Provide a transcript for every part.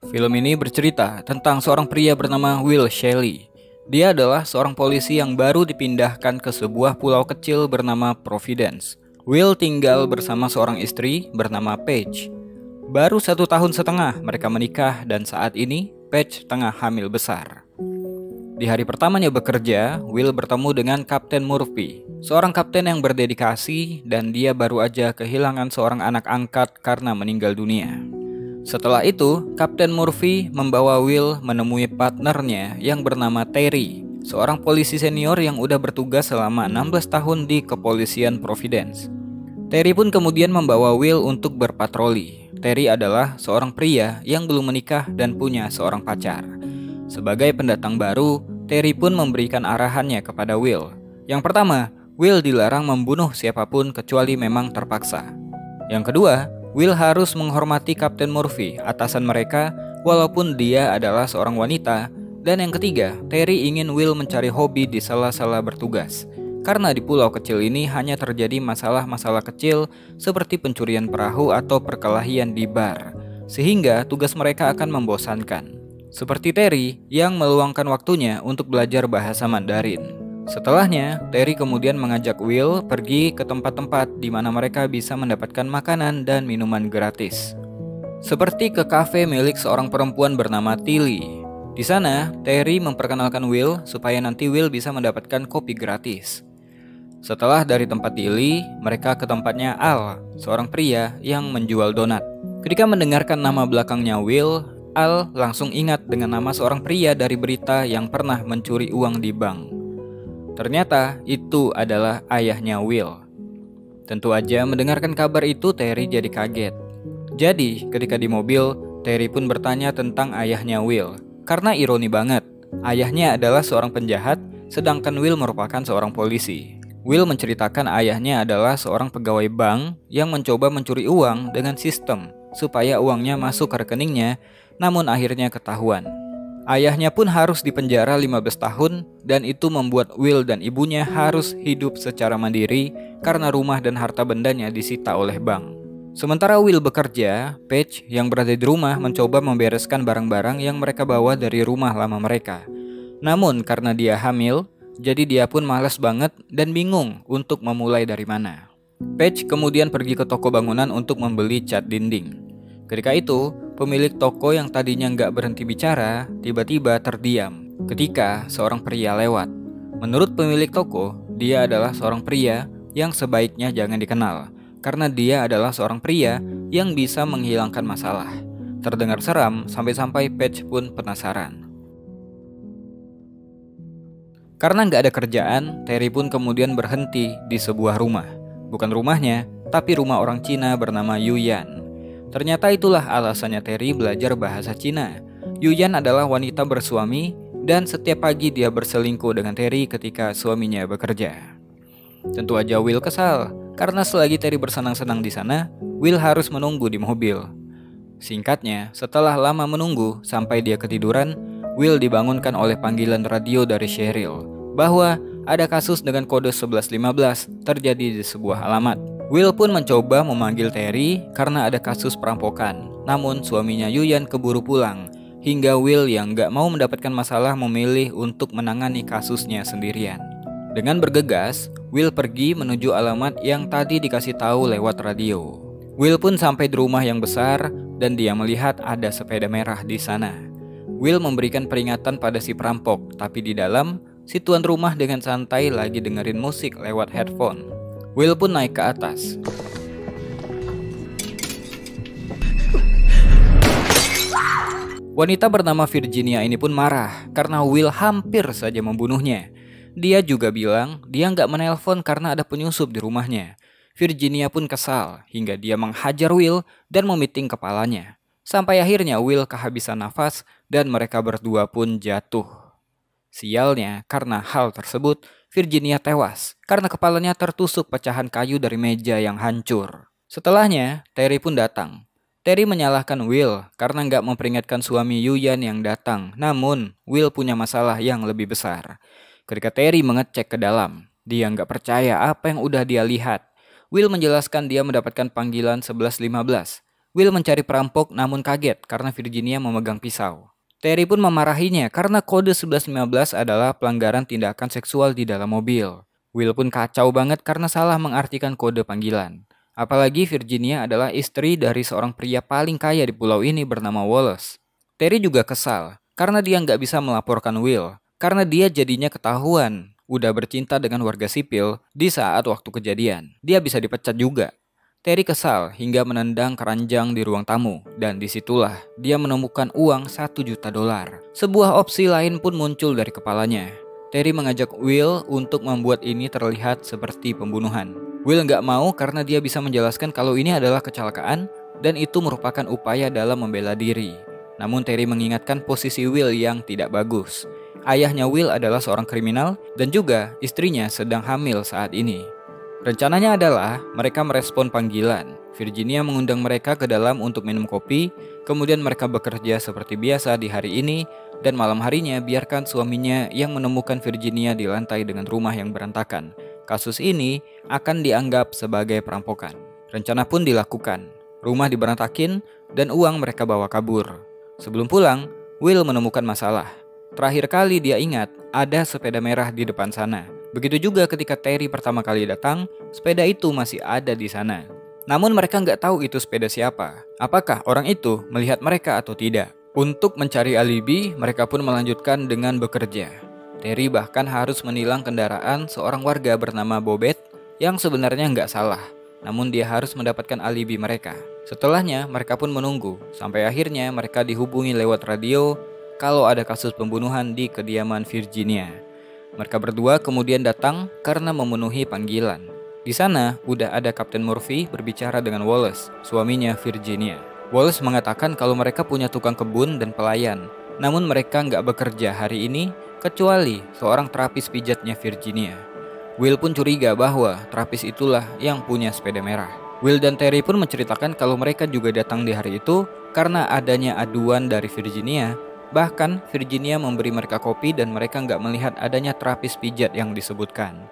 Film ini bercerita tentang seorang pria bernama Will Shelley. Dia adalah seorang polisi yang baru dipindahkan ke sebuah pulau kecil bernama Providence. Will tinggal bersama seorang istri bernama Paige. Baru 1 tahun setengah mereka menikah dan saat ini Paige tengah hamil besar. Di hari pertamanya bekerja, Will bertemu dengan Kapten Murphy, seorang kapten yang berdedikasi dan dia baru aja kehilangan seorang anak angkat karena meninggal dunia. Setelah itu, Kapten Murphy membawa Will menemui partnernya yang bernama Terry, seorang polisi senior yang udah bertugas selama 16 tahun di kepolisian Providence. Terry pun kemudian membawa Will untuk berpatroli. Terry adalah seorang pria yang belum menikah dan punya seorang pacar. Sebagai pendatang baru, Terry pun memberikan arahannya kepada Will. Yang pertama, Will dilarang membunuh siapapun kecuali memang terpaksa. Yang kedua, Will harus menghormati Kapten Murphy, atasan mereka, walaupun dia adalah seorang wanita. Dan yang ketiga, Terry ingin Will mencari hobi di sela-sela bertugas. Karena di pulau kecil ini hanya terjadi masalah-masalah kecil seperti pencurian perahu atau perkelahian di bar, sehingga tugas mereka akan membosankan. Seperti Terry yang meluangkan waktunya untuk belajar bahasa Mandarin. Setelahnya, Terry kemudian mengajak Will pergi ke tempat-tempat di mana mereka bisa mendapatkan makanan dan minuman gratis. Seperti ke kafe milik seorang perempuan bernama Tilly. Di sana, Terry memperkenalkan Will supaya nanti Will bisa mendapatkan kopi gratis. Setelah dari tempat Tilly, mereka ke tempatnya Al, seorang pria yang menjual donat. Ketika mendengarkan nama belakangnya Will, Al langsung ingat dengan nama seorang pria dari berita yang pernah mencuri uang di bank. Ternyata itu adalah ayahnya Will. Tentu aja mendengarkan kabar itu Terry jadi kaget. Jadi ketika di mobil, Terry pun bertanya tentang ayahnya Will. Karena ironi banget, ayahnya adalah seorang penjahat, sedangkan Will merupakan seorang polisi. Will menceritakan ayahnya adalah seorang pegawai bank yang mencoba mencuri uang dengan sistem supaya uangnya masuk ke rekeningnya, namun akhirnya ketahuan. Ayahnya pun harus dipenjara 15 tahun dan itu membuat Will dan ibunya harus hidup secara mandiri karena rumah dan harta bendanya disita oleh bank. Sementara Will bekerja, Paige yang berada di rumah mencoba membereskan barang-barang yang mereka bawa dari rumah lama mereka. Namun karena dia hamil, jadi dia pun malas banget dan bingung untuk memulai dari mana. Paige kemudian pergi ke toko bangunan untuk membeli cat dinding. Ketika itu, pemilik toko yang tadinya nggak berhenti bicara, tiba-tiba terdiam ketika seorang pria lewat. Menurut pemilik toko, dia adalah seorang pria yang sebaiknya jangan dikenal, karena dia adalah seorang pria yang bisa menghilangkan masalah. Terdengar seram, sampai-sampai Paige pun penasaran. Karena nggak ada kerjaan, Terry pun kemudian berhenti di sebuah rumah. Bukan rumahnya, tapi rumah orang Cina bernama Yuyan. Ternyata itulah alasannya Terry belajar bahasa Cina. Yuyan adalah wanita bersuami dan setiap pagi dia berselingkuh dengan Terry ketika suaminya bekerja. Tentu aja Will kesal, karena selagi Terry bersenang-senang di sana, Will harus menunggu di mobil. Singkatnya, setelah lama menunggu sampai dia ketiduran, Will dibangunkan oleh panggilan radio dari Cheryl bahwa ada kasus dengan kode 1115 terjadi di sebuah alamat. Will pun mencoba memanggil Terry karena ada kasus perampokan. Namun suaminya Yuyan keburu pulang, hingga Will yang gak mau mendapatkan masalah memilih untuk menangani kasusnya sendirian. Dengan bergegas, Will pergi menuju alamat yang tadi dikasih tahu lewat radio. Will pun sampai di rumah yang besar dan dia melihat ada sepeda merah di sana. Will memberikan peringatan pada si perampok, tapi di dalam, si tuan rumah dengan santai lagi dengerin musik lewat headphone. Will pun naik ke atas. Wanita bernama Virginia ini pun marah karena Will hampir saja membunuhnya. Dia juga bilang dia nggak menelpon karena ada penyusup di rumahnya. Virginia pun kesal hingga dia menghajar Will dan memiting kepalanya. Sampai akhirnya Will kehabisan nafas dan mereka berdua pun jatuh. Sialnya, karena hal tersebut, Virginia tewas karena kepalanya tertusuk pecahan kayu dari meja yang hancur. Setelahnya, Terry pun datang. Terry menyalahkan Will karena nggak memperingatkan suami Yuyan yang datang. Namun, Will punya masalah yang lebih besar. Ketika Terry mengecek ke dalam, dia nggak percaya apa yang udah dia lihat. Will menjelaskan dia mendapatkan panggilan 1115. Will mencari perampok namun kaget karena Virginia memegang pisau. Terry pun memarahinya karena kode 1115 adalah pelanggaran tindakan seksual di dalam mobil. Will pun kacau banget karena salah mengartikan kode panggilan. Apalagi Virginia adalah istri dari seorang pria paling kaya di pulau ini bernama Wallace. Terry juga kesal karena dia nggak bisa melaporkan Will karena dia jadinya ketahuan udah bercinta dengan warga sipil di saat waktu kejadian. Dia bisa dipecat juga. Terry kesal hingga menendang keranjang di ruang tamu dan disitulah dia menemukan uang 1 juta dolar. Sebuah opsi lain pun muncul dari kepalanya. Terry mengajak Will untuk membuat ini terlihat seperti pembunuhan. Will nggak mau karena dia bisa menjelaskan kalau ini adalah kecelakaan dan itu merupakan upaya dalam membela diri. Namun Terry mengingatkan posisi Will yang tidak bagus. Ayahnya Will adalah seorang kriminal dan juga istrinya sedang hamil saat ini. Rencananya adalah mereka merespon panggilan. Virginia mengundang mereka ke dalam untuk minum kopi, kemudian mereka bekerja seperti biasa di hari ini, dan malam harinya biarkan suaminya yang menemukan Virginia di lantai dengan rumah yang berantakan. Kasus ini akan dianggap sebagai perampokan. Rencana pun dilakukan. Rumah diberantakin dan uang mereka bawa kabur. Sebelum pulang, Will menemukan masalah. Terakhir kali dia ingat ada sepeda merah di depan sana. Begitu juga ketika Terry pertama kali datang, sepeda itu masih ada di sana. Namun mereka nggak tahu itu sepeda siapa. Apakah orang itu melihat mereka atau tidak? Untuk mencari alibi, mereka pun melanjutkan dengan bekerja. Terry bahkan harus menilang kendaraan seorang warga bernama Bobet yang sebenarnya nggak salah. Namun dia harus mendapatkan alibi mereka. Setelahnya, mereka pun menunggu. Sampai akhirnya mereka dihubungi lewat radio kalau ada kasus pembunuhan di kediaman Virginia. Mereka berdua kemudian datang karena memenuhi panggilan. Di sana, udah ada Kapten Murphy berbicara dengan Wallace, suaminya Virginia. Wallace mengatakan kalau mereka punya tukang kebun dan pelayan. Namun mereka nggak bekerja hari ini, kecuali seorang terapis pijatnya Virginia. Will pun curiga bahwa terapis itulah yang punya sepeda merah. Will dan Terry pun menceritakan kalau mereka juga datang di hari itu karena adanya aduan dari Virginia. Bahkan Virginia memberi mereka kopi dan mereka nggak melihat adanya terapis pijat yang disebutkan.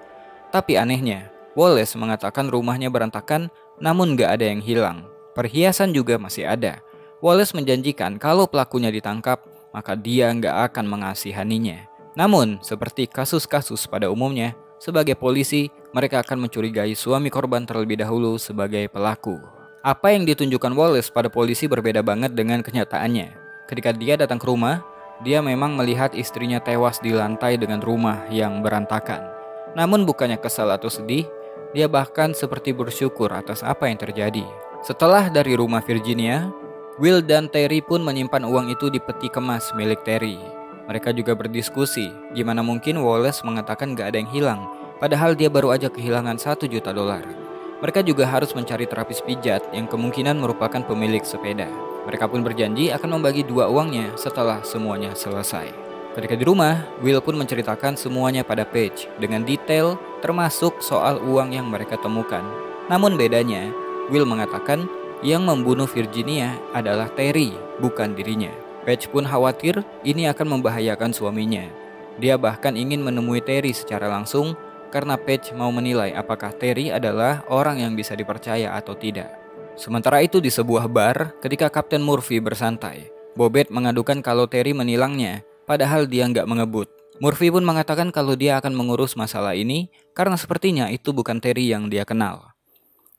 Tapi anehnya, Wallace mengatakan rumahnya berantakan namun nggak ada yang hilang. Perhiasan juga masih ada. Wallace menjanjikan kalau pelakunya ditangkap, maka dia nggak akan mengasihaninya. Namun, seperti kasus-kasus pada umumnya, sebagai polisi, mereka akan mencurigai suami korban terlebih dahulu sebagai pelaku. Apa yang ditunjukkan Wallace pada polisi berbeda banget dengan kenyataannya. Ketika dia datang ke rumah, dia memang melihat istrinya tewas di lantai dengan rumah yang berantakan. Namun bukannya kesal atau sedih, dia bahkan seperti bersyukur atas apa yang terjadi. Setelah dari rumah Virginia, Will dan Terry pun menyimpan uang itu di peti kemas milik Terry. Mereka juga berdiskusi, gimana mungkin Wallace mengatakan gak ada yang hilang, padahal dia baru aja kehilangan 1 juta dolar. Mereka juga harus mencari terapis pijat yang kemungkinan merupakan pemilik sepeda. Mereka pun berjanji akan membagi 2 uangnya setelah semuanya selesai. Ketika di rumah, Will pun menceritakan semuanya pada Paige dengan detail termasuk soal uang yang mereka temukan. Namun bedanya, Will mengatakan yang membunuh Virginia adalah Terry, bukan dirinya. Paige pun khawatir ini akan membahayakan suaminya. Dia bahkan ingin menemui Terry secara langsung karena Paige mau menilai apakah Terry adalah orang yang bisa dipercaya atau tidak. Sementara itu di sebuah bar, ketika Kapten Murphy bersantai, Bobet mengadukan kalau Terry menilangnya, padahal dia nggak mengebut. Murphy pun mengatakan kalau dia akan mengurus masalah ini karena sepertinya itu bukan Terry yang dia kenal.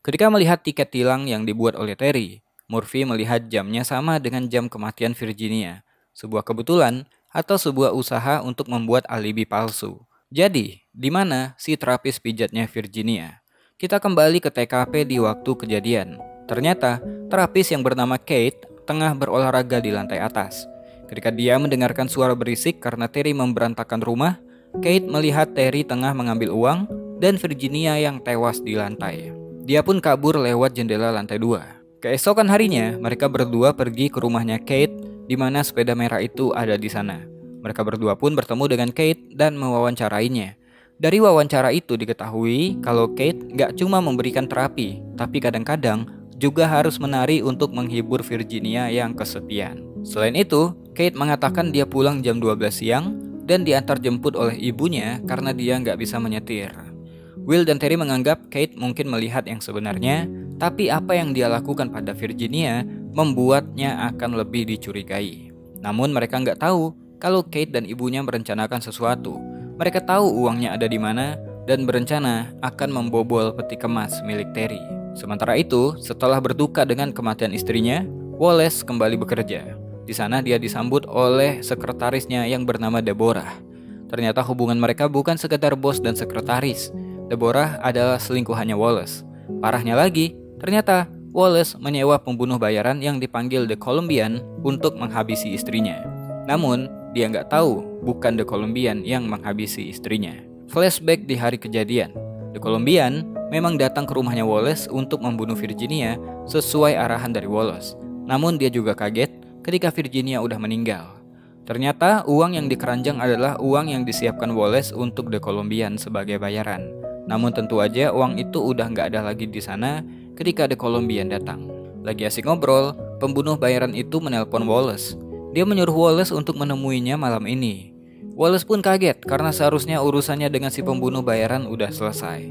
Ketika melihat tiket tilang yang dibuat oleh Terry, Murphy melihat jamnya sama dengan jam kematian Virginia, sebuah kebetulan atau sebuah usaha untuk membuat alibi palsu. Jadi, di mana si terapis pijatnya Virginia? Kita kembali ke TKP di waktu kejadian. Ternyata, terapis yang bernama Kate tengah berolahraga di lantai atas. Ketika dia mendengarkan suara berisik karena Terry memberantakan rumah, Kate melihat Terry tengah mengambil uang dan Virginia yang tewas di lantai. Dia pun kabur lewat jendela lantai 2. Keesokan harinya, mereka berdua pergi ke rumahnya Kate, di mana sepeda merah itu ada di sana. Mereka berdua pun bertemu dengan Kate dan mewawancarainya. Dari wawancara itu diketahui kalau Kate gak cuma memberikan terapi, tapi kadang-kadang juga harus menari untuk menghibur Virginia yang kesepian. Selain itu, Kate mengatakan dia pulang jam 12 siang dan diantar jemput oleh ibunya karena dia nggak bisa menyetir. Will dan Terry menganggap Kate mungkin melihat yang sebenarnya, tapi apa yang dia lakukan pada Virginia membuatnya akan lebih dicurigai. Namun mereka nggak tahu kalau Kate dan ibunya merencanakan sesuatu. Mereka tahu uangnya ada di mana dan berencana akan membobol peti kemas milik Terry. Sementara itu, setelah berduka dengan kematian istrinya, Wallace kembali bekerja. Di sana dia disambut oleh sekretarisnya yang bernama Deborah. Ternyata hubungan mereka bukan sekedar bos dan sekretaris. Deborah adalah selingkuhannya Wallace. Parahnya lagi, ternyata Wallace menyewa pembunuh bayaran yang dipanggil The Colombian untuk menghabisi istrinya. Namun, dia nggak tahu bukan The Colombian yang menghabisi istrinya. Flashback di hari kejadian. The Colombian memang datang ke rumahnya Wallace untuk membunuh Virginia sesuai arahan dari Wallace. Namun dia juga kaget ketika Virginia udah meninggal. Ternyata uang yang dikeranjang adalah uang yang disiapkan Wallace untuk The Colombian sebagai bayaran. Namun tentu aja uang itu udah nggak ada lagi di sana ketika The Colombian datang. Lagi asik ngobrol, pembunuh bayaran itu menelpon Wallace. Dia menyuruh Wallace untuk menemuinya malam ini. Wallace pun kaget karena seharusnya urusannya dengan si pembunuh bayaran udah selesai.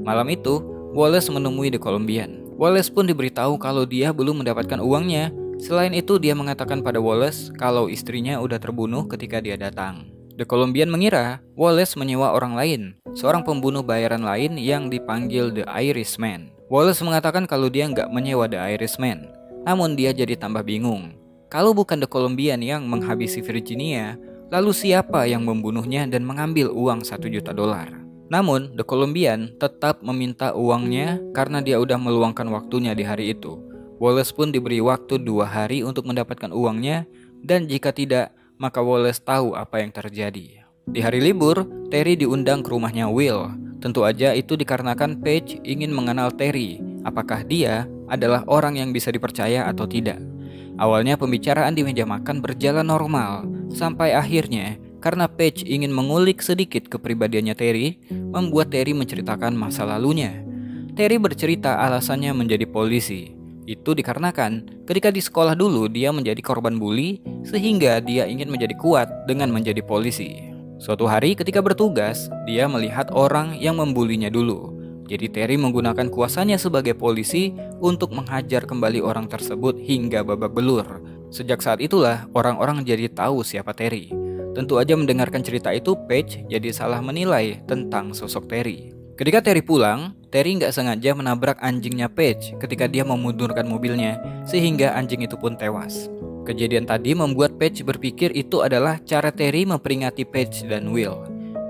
Malam itu, Wallace menemui The Colombian. Wallace pun diberitahu kalau dia belum mendapatkan uangnya. Selain itu, dia mengatakan pada Wallace kalau istrinya udah terbunuh ketika dia datang. The Colombian mengira Wallace menyewa orang lain, seorang pembunuh bayaran lain yang dipanggil The Irishman. Wallace mengatakan kalau dia nggak menyewa The Irishman, namun dia jadi tambah bingung. Kalau bukan The Colombian yang menghabisi Virginia, lalu siapa yang membunuhnya dan mengambil uang $1 juta? Namun, The Colombian tetap meminta uangnya karena dia udah meluangkan waktunya di hari itu. Wallace pun diberi waktu 2 hari untuk mendapatkan uangnya, dan jika tidak, maka Wallace tahu apa yang terjadi. Di hari libur, Terry diundang ke rumahnya Will. Tentu aja itu dikarenakan Paige ingin mengenal Terry, apakah dia adalah orang yang bisa dipercaya atau tidak. Awalnya pembicaraan di meja makan berjalan normal, sampai akhirnya karena Paige ingin mengulik sedikit kepribadiannya Terry, membuat Terry menceritakan masa lalunya. Terry bercerita alasannya menjadi polisi. Itu dikarenakan ketika di sekolah dulu dia menjadi korban bully, sehingga dia ingin menjadi kuat dengan menjadi polisi. Suatu hari ketika bertugas, dia melihat orang yang membulinya dulu. Jadi Terry menggunakan kuasanya sebagai polisi untuk menghajar kembali orang tersebut hingga babak belur. Sejak saat itulah orang-orang jadi tahu siapa Terry. Tentu aja mendengarkan cerita itu, Paige jadi salah menilai tentang sosok Terry. Ketika Terry pulang, Terry nggak sengaja menabrak anjingnya Paige ketika dia memundurkan mobilnya, sehingga anjing itu pun tewas. Kejadian tadi membuat Paige berpikir itu adalah cara Terry memperingati Paige dan Will.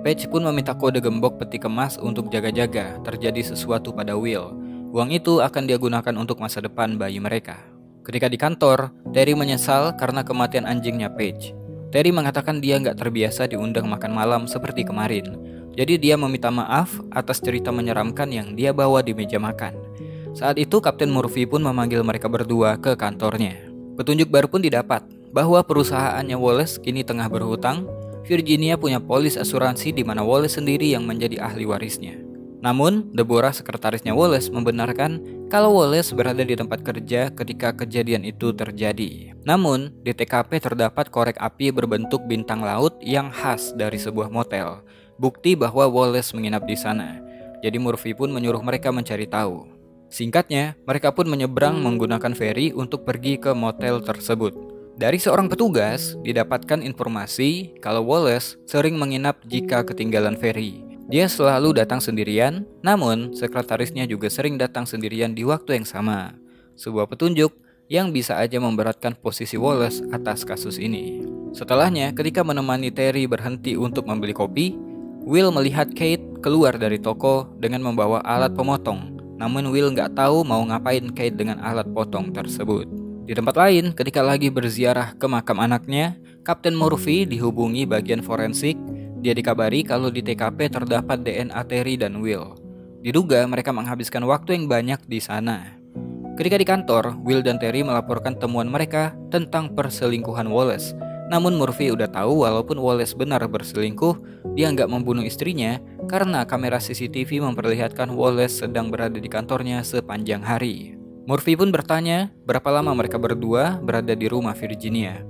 Paige pun meminta kode gembok peti kemas untuk jaga-jaga terjadi sesuatu pada Will. Uang itu akan dia gunakan untuk masa depan bayi mereka. Ketika di kantor, Terry menyesal karena kematian anjingnya Paige. Terry mengatakan dia nggak terbiasa diundang makan malam seperti kemarin. Jadi dia meminta maaf atas cerita menyeramkan yang dia bawa di meja makan. Saat itu Kapten Murphy pun memanggil mereka berdua ke kantornya. Petunjuk baru pun didapat bahwa perusahaannya Wallace kini tengah berhutang. Virginia punya polis asuransi di mana Wallace sendiri yang menjadi ahli warisnya. Namun, Deborah sekretarisnya Wallace membenarkan kalau Wallace berada di tempat kerja ketika kejadian itu terjadi. Namun, di TKP terdapat korek api berbentuk bintang laut yang khas dari sebuah motel. Bukti bahwa Wallace menginap di sana. Jadi Murphy pun menyuruh mereka mencari tahu. Singkatnya, mereka pun menyeberang menggunakan feri untuk pergi ke motel tersebut. Dari seorang petugas, didapatkan informasi kalau Wallace sering menginap jika ketinggalan feri. Dia selalu datang sendirian, namun sekretarisnya juga sering datang sendirian di waktu yang sama. Sebuah petunjuk yang bisa aja memberatkan posisi Wallace atas kasus ini. Setelahnya, ketika menemani Terry berhenti untuk membeli kopi, Will melihat Kate keluar dari toko dengan membawa alat pemotong. Namun Will nggak tahu mau ngapain Kate dengan alat potong tersebut. Di tempat lain, ketika lagi berziarah ke makam anaknya, Kapten Murphy dihubungi bagian forensik. Dia dikabari kalau di TKP terdapat DNA Terry dan Will. Diduga mereka menghabiskan waktu yang banyak di sana. Ketika di kantor, Will dan Terry melaporkan temuan mereka tentang perselingkuhan Wallace. Namun Murphy udah tahu walaupun Wallace benar berselingkuh, dia nggak membunuh istrinya karena kamera CCTV memperlihatkan Wallace sedang berada di kantornya sepanjang hari. Murphy pun bertanya berapa lama mereka berdua berada di rumah Virginia.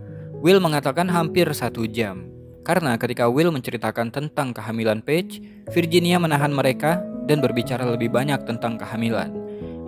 Will mengatakan hampir 1 jam. Karena ketika Will menceritakan tentang kehamilan Paige, Virginia menahan mereka dan berbicara lebih banyak tentang kehamilan.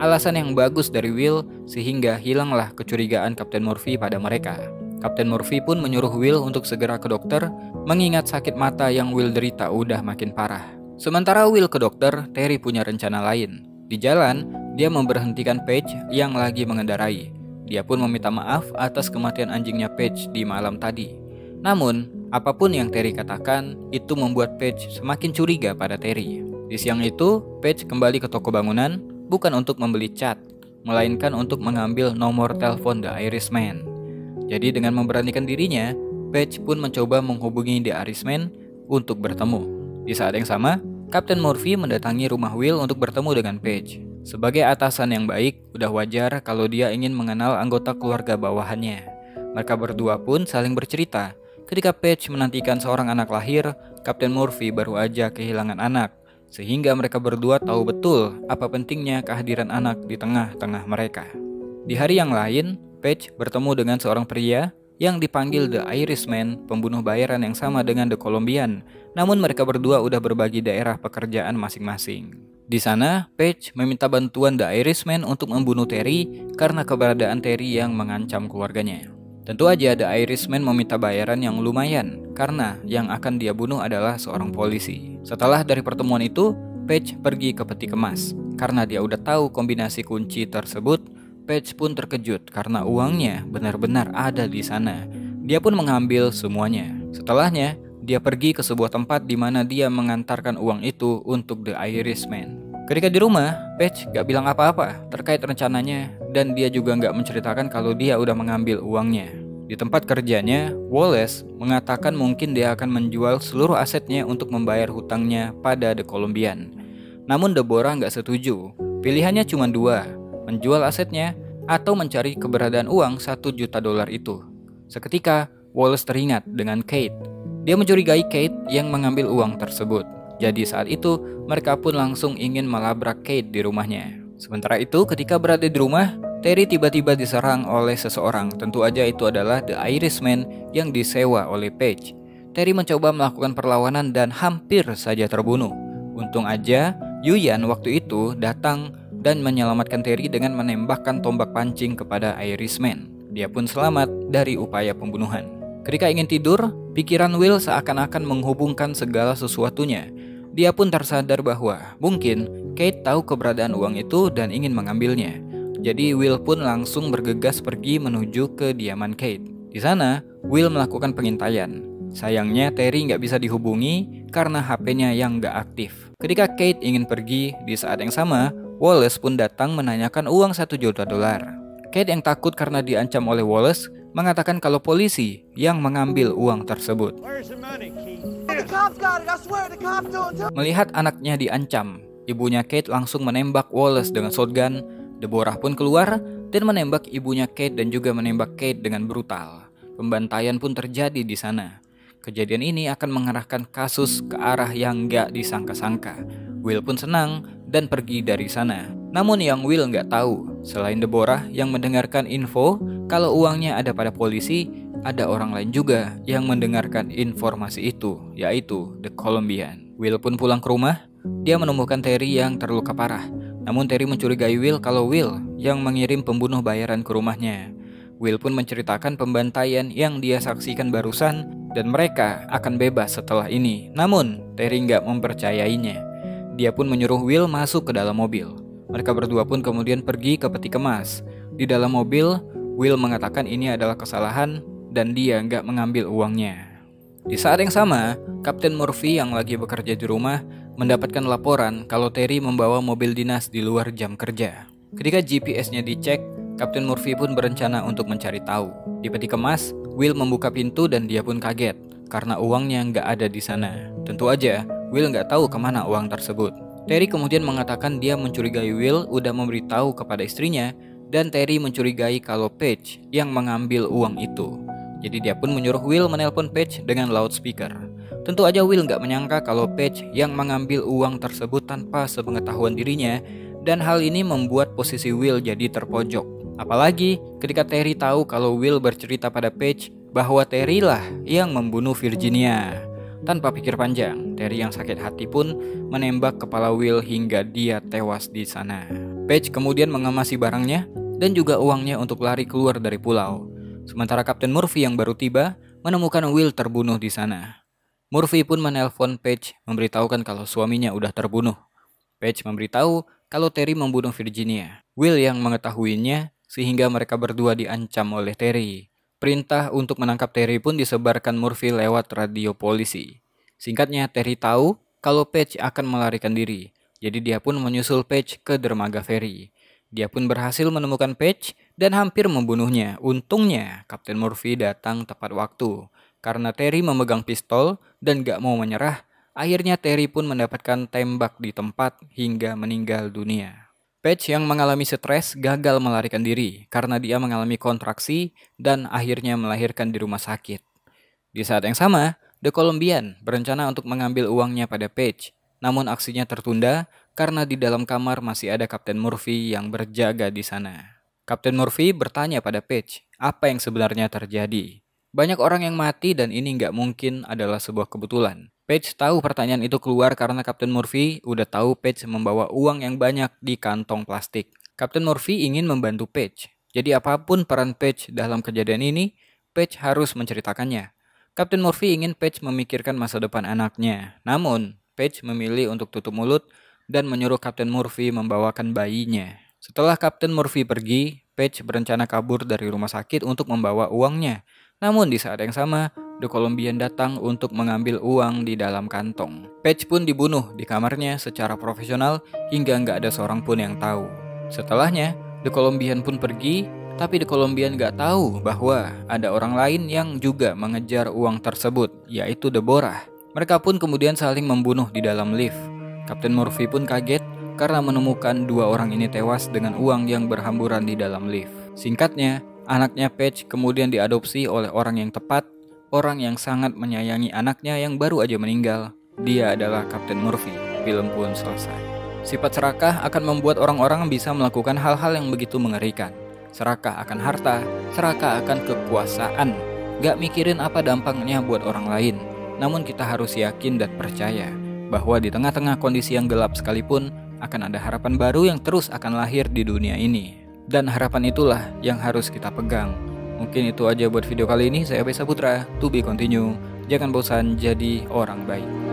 Alasan yang bagus dari Will sehingga hilanglah kecurigaan Kapten Murphy pada mereka. Kapten Murphy pun menyuruh Will untuk segera ke dokter, mengingat sakit mata yang Will derita udah makin parah. Sementara Will ke dokter, Terry punya rencana lain. Di jalan, dia memberhentikan Paige yang lagi mengendarai. Dia pun meminta maaf atas kematian anjingnya Paige di malam tadi. Namun, apapun yang Terry katakan, itu membuat Paige semakin curiga pada Terry. Di siang itu, Paige kembali ke toko bangunan, bukan untuk membeli cat, melainkan untuk mengambil nomor telepon The Irishman. Jadi dengan memberanikan dirinya, Paige pun mencoba menghubungi The Irishman untuk bertemu. Di saat yang sama, Kapten Murphy mendatangi rumah Will untuk bertemu dengan Paige. Sebagai atasan yang baik, udah wajar kalau dia ingin mengenal anggota keluarga bawahannya. Mereka berdua pun saling bercerita. Ketika Paige menantikan seorang anak lahir, Kapten Murphy baru aja kehilangan anak. Sehingga mereka berdua tahu betul apa pentingnya kehadiran anak di tengah-tengah mereka. Di hari yang lain, Paige bertemu dengan seorang pria yang dipanggil The Irishman, pembunuh bayaran yang sama dengan The Colombian. Namun mereka berdua udah berbagi daerah pekerjaan masing-masing. Di sana, Paige meminta bantuan The Irishman untuk membunuh Terry karena keberadaan Terry yang mengancam keluarganya. Tentu aja The Irishman meminta bayaran yang lumayan karena yang akan dia bunuh adalah seorang polisi. Setelah dari pertemuan itu, Paige pergi ke peti kemas. Karena dia udah tahu kombinasi kunci tersebut, Paige pun terkejut karena uangnya benar-benar ada di sana. Dia pun mengambil semuanya. Setelahnya, dia pergi ke sebuah tempat di mana dia mengantarkan uang itu untuk The Irishman. Ketika di rumah, Paige gak bilang apa-apa terkait rencananya dan dia juga gak menceritakan kalau dia udah mengambil uangnya. Di tempat kerjanya, Wallace mengatakan mungkin dia akan menjual seluruh asetnya untuk membayar hutangnya pada The Colombian. Namun Deborah gak setuju. Pilihannya cuma dua, menjual asetnya atau mencari keberadaan uang $1 juta itu. Seketika, Wallace teringat dengan Kate. Dia mencurigai Kate yang mengambil uang tersebut. Jadi saat itu, mereka pun langsung ingin melabrak Kate di rumahnya. Sementara itu, ketika berada di rumah, Terry tiba-tiba diserang oleh seseorang. Tentu aja itu adalah The Irishman yang disewa oleh Paige. Terry mencoba melakukan perlawanan dan hampir saja terbunuh. Untung aja, Yuyan waktu itu datang dan menyelamatkan Terry dengan menembakkan tombak pancing kepada Irishman. Dia pun selamat dari upaya pembunuhan. Ketika ingin tidur, pikiran Will seakan-akan menghubungkan segala sesuatunya. Dia pun tersadar bahwa mungkin Kate tahu keberadaan uang itu dan ingin mengambilnya. Jadi Will pun langsung bergegas pergi menuju kediaman Kate. Di sana, Will melakukan pengintaian. Sayangnya Terry nggak bisa dihubungi karena HP-nya yang nggak aktif. Ketika Kate ingin pergi, di saat yang sama, Wallace pun datang menanyakan uang $1 juta. Kate yang takut karena diancam oleh Wallace mengatakan kalau polisi yang mengambil uang tersebut. Melihat anaknya diancam, ibunya Kate langsung menembak Wallace dengan shotgun. Deborah pun keluar dan menembak ibunya Kate dan juga menembak Kate dengan brutal. Pembantaian pun terjadi di sana. Kejadian ini akan mengarahkan kasus ke arah yang gak disangka-sangka. Will pun senang dan pergi dari sana. Namun yang Will nggak tahu, selain Deborah yang mendengarkan info kalau uangnya ada pada polisi, ada orang lain juga yang mendengarkan informasi itu, yaitu The Colombian. Will pun pulang ke rumah, dia menemukan Terry yang terluka parah. Namun Terry mencurigai Will kalau Will yang mengirim pembunuh bayaran ke rumahnya. Will pun menceritakan pembantaian yang dia saksikan barusan dan mereka akan bebas setelah ini. Namun Terry nggak mempercayainya. Dia pun menyuruh Will masuk ke dalam mobil. Mereka berdua pun kemudian pergi ke peti kemas. Di dalam mobil, Will mengatakan ini adalah kesalahan dan dia nggak mengambil uangnya. Di saat yang sama, Kapten Murphy yang lagi bekerja di rumah mendapatkan laporan kalau Terry membawa mobil dinas di luar jam kerja. Ketika GPS-nya dicek, Kapten Murphy pun berencana untuk mencari tahu. Di peti kemas, Will membuka pintu dan dia pun kaget karena uangnya nggak ada di sana. Tentu aja, Will nggak tahu kemana uang tersebut. Terry kemudian mengatakan dia mencurigai Will udah memberitahu kepada istrinya dan Terry mencurigai kalau Paige yang mengambil uang itu. Jadi dia pun menyuruh Will menelpon Paige dengan loudspeaker. Tentu aja Will nggak menyangka kalau Paige yang mengambil uang tersebut tanpa sepengetahuan dirinya dan hal ini membuat posisi Will jadi terpojok. Apalagi ketika Terry tahu kalau Will bercerita pada Paige bahwa Terry lah yang membunuh Virginia. Tanpa pikir panjang, Terry yang sakit hati pun menembak kepala Will hingga dia tewas di sana. Paige kemudian mengemasi barangnya dan juga uangnya untuk lari keluar dari pulau. Sementara Kapten Murphy yang baru tiba menemukan Will terbunuh di sana. Murphy pun menelpon Paige memberitahukan kalau suaminya udah terbunuh. Paige memberitahu kalau Terry membunuh Virginia. Will yang mengetahuinya sehingga mereka berdua diancam oleh Terry. Perintah untuk menangkap Terry pun disebarkan Murphy lewat radio polisi. Singkatnya, Terry tahu kalau Paige akan melarikan diri. Jadi dia pun menyusul Paige ke dermaga feri. Dia pun berhasil menemukan Paige dan hampir membunuhnya. Untungnya, Kapten Murphy datang tepat waktu. Karena Terry memegang pistol dan gak mau menyerah, akhirnya Terry pun mendapatkan tembak di tempat hingga meninggal dunia. Paige yang mengalami stres gagal melarikan diri karena dia mengalami kontraksi dan akhirnya melahirkan di rumah sakit. Di saat yang sama, The Colombian berencana untuk mengambil uangnya pada Paige. Namun aksinya tertunda karena di dalam kamar masih ada Kapten Murphy yang berjaga di sana. Kapten Murphy bertanya pada Paige apa yang sebenarnya terjadi. Banyak orang yang mati dan ini nggak mungkin adalah sebuah kebetulan. Paige tahu pertanyaan itu keluar karena Kapten Murphy udah tahu Paige membawa uang yang banyak di kantong plastik. Kapten Murphy ingin membantu Paige. Jadi apapun peran Paige dalam kejadian ini, Paige harus menceritakannya. Kapten Murphy ingin Paige memikirkan masa depan anaknya. Namun, Paige memilih untuk tutup mulut dan menyuruh Kapten Murphy membawakan bayinya. Setelah Kapten Murphy pergi, Paige berencana kabur dari rumah sakit untuk membawa uangnya. Namun di saat yang sama, The Colombian datang untuk mengambil uang di dalam kantong. Paige pun dibunuh di kamarnya secara profesional hingga nggak ada seorang pun yang tahu. Setelahnya, The Colombian pun pergi, tapi The Colombian nggak tahu bahwa ada orang lain yang juga mengejar uang tersebut, yaitu Deborah. Mereka pun kemudian saling membunuh di dalam lift. Kapten Murphy pun kaget karena menemukan dua orang ini tewas dengan uang yang berhamburan di dalam lift. Singkatnya, anaknya Paige kemudian diadopsi oleh orang yang tepat, orang yang sangat menyayangi anaknya yang baru aja meninggal. Dia adalah Kapten Murphy. Film pun selesai. Sifat serakah akan membuat orang-orang bisa melakukan hal-hal yang begitu mengerikan. Serakah akan harta, serakah akan kekuasaan. Gak mikirin apa dampaknya buat orang lain. Namun kita harus yakin dan percaya bahwa di tengah-tengah kondisi yang gelap sekalipun akan ada harapan baru yang terus akan lahir di dunia ini. Dan harapan itulah yang harus kita pegang. Mungkin itu aja buat video kali ini. Saya Besa Putra, to be continue. Jangan bosan jadi orang baik.